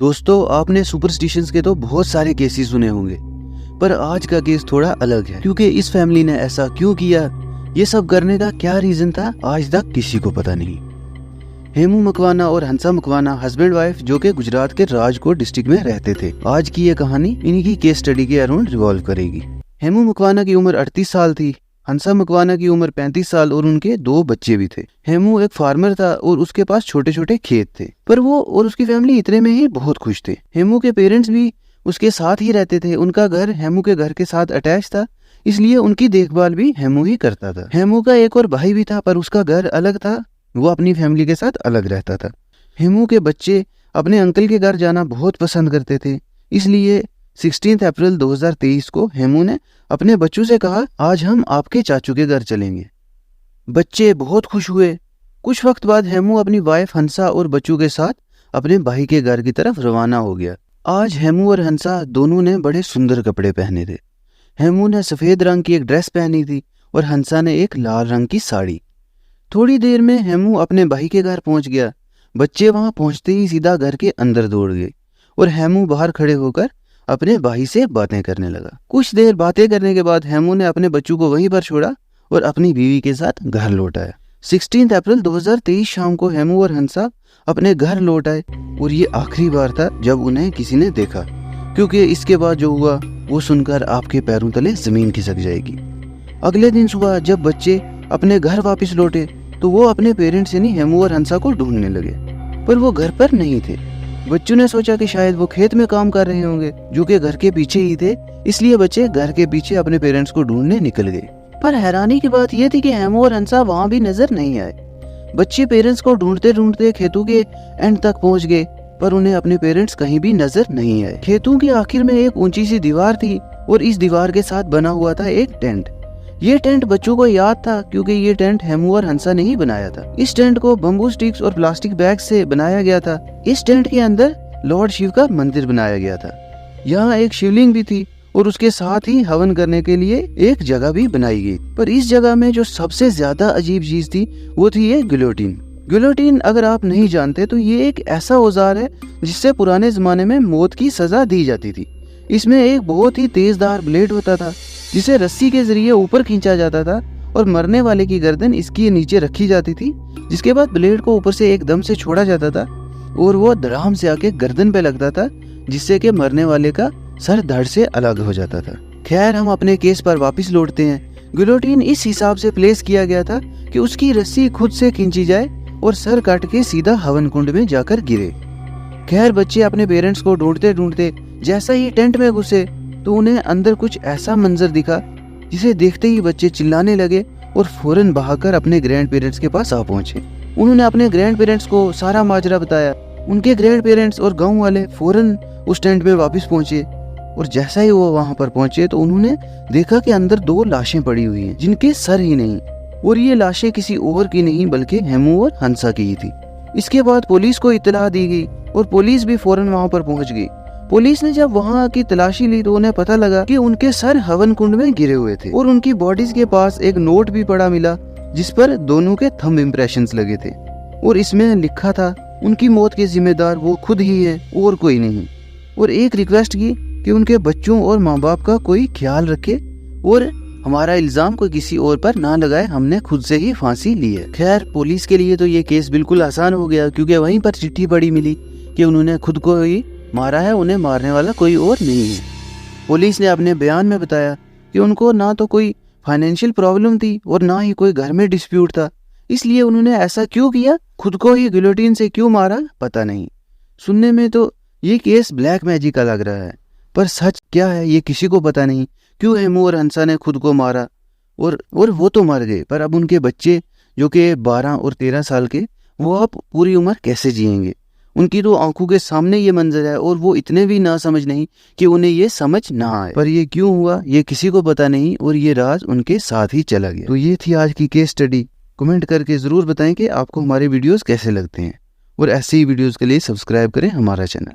दोस्तों, आपने सुपरस्टिशंस के तो बहुत सारे केसेस सुने होंगे, पर आज का केस थोड़ा अलग है क्योंकि इस फैमिली ने ऐसा क्यों किया, ये सब करने का क्या रीजन था, आज तक किसी को पता नहीं। हेमू मकवाना और हंसा मकवाना हस्बैंड वाइफ जो कि गुजरात के राजकोट डिस्ट्रिक्ट में रहते थे। आज की ये कहानी इन्हीं केस स्टडी के अराउंड रिवॉल्व करेगी। हेमू मकवाना की उम्र 38 साल थी, हंसा मकवाना की उम्र 35 साल और उनके 2 बच्चे भी थे। हेमू एक फार्मर था और उसके पास छोटे छोटे खेत थे, पर वो और उसकी फैमिली इतने में ही बहुत खुश थे। हेमू के पेरेंट्स भी उसके साथ ही रहते थे, उनका घर हेमू के घर के साथ अटैच था, इसलिए उनकी देखभाल भी हेमू ही करता था। हेमू का एक और भाई भी था, पर उसका घर अलग था, वो अपनी फैमिली के साथ अलग रहता था। हेमू के बच्चे अपने अंकल के घर जाना बहुत पसंद करते थे, इसलिए 16 अप्रैल 2023 को हेमू ने अपने बच्चों से कहा, आज हम आपके चाचू के घर चलेंगे। बच्चे बहुत खुश हुए। कुछ वक्त बाद हेमू अपनी वाइफ हंसा और बच्चों के साथ अपने भाई के घर की तरफ रवाना हो गया। आज हेमू और हंसा दोनों ने बड़े सुंदर कपड़े पहने थे। हेमू ने सफेद रंग की एक ड्रेस पहनी थी और हंसा ने एक लाल रंग की साड़ी। थोड़ी देर में हेमू अपने भाई के घर पहुंच गया। बच्चे वहां पहुंचते ही सीधा घर के अंदर दौड़ गए और हेमू बाहर खड़े होकर अपने भाई से बातें करने लगा। कुछ देर बातें करने के बाद हेमू ने अपने बच्चों को वहीं पर छोड़ा और अपनी बीवी के साथ घर लौट आया। 16 अप्रैल 2023 शाम को हेमू और हंसा अपने घर लौट आए और ये आखिरी बार था जब उन्हें किसी ने देखा, क्योंकि इसके बाद जो हुआ वो सुनकर आपके पैरों तले जमीन खिसक जाएगी। अगले दिन सुबह जब बच्चे अपने घर वापस लौटे तो वो अपने पेरेंट्स यानी हेमू और हंसा को ढूंढने लगे, पर वो घर पर नहीं थे। बच्चों ने सोचा कि शायद वो खेत में काम कर रहे होंगे, जो कि घर के पीछे ही थे, इसलिए बच्चे घर के पीछे अपने पेरेंट्स को ढूंढने निकल गए। पर हैरानी की बात यह थी कि हेमू और हंसा वहां भी नजर नहीं आए। बच्चे पेरेंट्स को ढूंढते ढूंढते खेतों के एंड तक पहुंच गए, पर उन्हें अपने पेरेंट्स कहीं भी नजर नहीं आए। खेतों के आखिर में एक ऊंची सी दीवार थी और इस दीवार के साथ बना हुआ था एक टेंट। ये टेंट बच्चों को याद था क्योंकि ये टेंट हेमू और हंसा ने ही बनाया था। इस टेंट को बम्बू स्टिक्स और प्लास्टिक बैग से बनाया गया था। इस टेंट के अंदर लॉर्ड शिव का मंदिर बनाया गया था। यहाँ एक शिवलिंग भी थी और उसके साथ ही हवन करने के लिए एक जगह भी बनाई गई। पर इस जगह में जो सबसे ज्यादा अजीब चीज थी वो थी ये गिलोटिन। गिलोटिन अगर आप नहीं जानते तो ये एक ऐसा औजार है जिससे पुराने जमाने में मौत की सजा दी जाती थी। इसमें एक बहुत ही तेजधार ब्लेड होता था जिसे रस्सी के जरिए ऊपर खींचा जाता था और मरने वाले की गर्दन इसके नीचे रखी जाती थी, जिसके बाद ब्लेड को ऊपर से एकदम से छोड़ा जाता था और वो धड़ाम से आके गर्दन पे लगता था, जिससे कि मरने वाले का सर धड़ से अलग हो जाता था। खैर, हम अपने केस पर वापस लौटते हैं। गिलोटिन इस हिसाब से प्लेस किया गया था कि उसकी रस्सी खुद से खींची जाए और सर काट के सीधा हवन कुंड में जाकर गिरे। खैर, बच्चे अपने पेरेंट्स को ढूंढते ढूंढते जैसा ही टेंट में घुसे तो उन्हें अंदर कुछ ऐसा मंजर दिखा जिसे देखते ही बच्चे चिल्लाने लगे और फौरन भागकर अपने ग्रैंड पेरेंट्स के पास आ पहुंचे। उन्होंने अपने ग्रैंड पेरेंट्स को सारा माजरा बताया। उनके ग्रैंड पेरेंट्स और गांव वाले फौरन उस टेंट में वापस पहुंचे और जैसा ही वो वहां पर पहुंचे तो उन्होंने देखा कि अंदर 2 लाशें पड़ी हुई हैं जिनके सर ही नहीं, और ये लाशें किसी और की नहीं बल्कि हेमू और हंसा की ही थी। इसके बाद पुलिस को इत्तला दी गई और पुलिस भी फौरन वहां पर पहुंच गई। पुलिस ने जब वहां की तलाशी ली तो उन्हें पता लगा कि उनके सर हवन कुंड में गिरे हुए थे और उनकी बॉडीज के पास एक नोट भी पड़ा मिला जिस पर दोनों के थंब इम्प्रेशंस लगे थे और इसमें लिखा था उनकी मौत के जिम्मेदार वो खुद ही है और कोई नहीं, और एक रिक्वेस्ट की कि उनके बच्चों और माँ बाप का कोई ख्याल रखे और हमारा इल्जाम कोई किसी और पर ना लगाए, हमने खुद से ही फांसी ली है। खैर, पुलिस के लिए तो ये केस बिल्कुल आसान हो गया क्योंकि वहीं पर चिट्ठी पड़ी मिली कि उन्होंने खुद को ही मारा है, उन्हें मारने वाला कोई और नहीं है। पुलिस ने अपने बयान में बताया कि उनको ना तो कोई फाइनेंशियल प्रॉब्लम थी और ना ही कोई घर में डिस्प्यूट था, इसलिए उन्होंने ऐसा क्यों किया, खुद को ही गिलोटिन से क्यों मारा, पता नहीं। सुनने में तो ये केस ब्लैक मैजिक का लग रहा है, पर सच क्या है ये किसी को पता नहीं। क्यों हेमू और हंसा ने खुद को मारा और वो तो मर गए, पर अब उनके बच्चे जो कि 12 और 13 साल के, वो अब पूरी उम्र कैसे जिएंगे। उनकी तो आंखों के सामने ये मंजर है और वो इतने भी ना समझ नहीं कि उन्हें ये समझ ना आए, पर ये क्यों हुआ ये किसी को पता नहीं और ये राज उनके साथ ही चला गया। तो ये थी आज की केस स्टडी। कमेंट करके जरूर बताएं कि आपको हमारे वीडियोस कैसे लगते हैं और ऐसे ही वीडियोस के लिए सब्सक्राइब करें हमारा चैनल।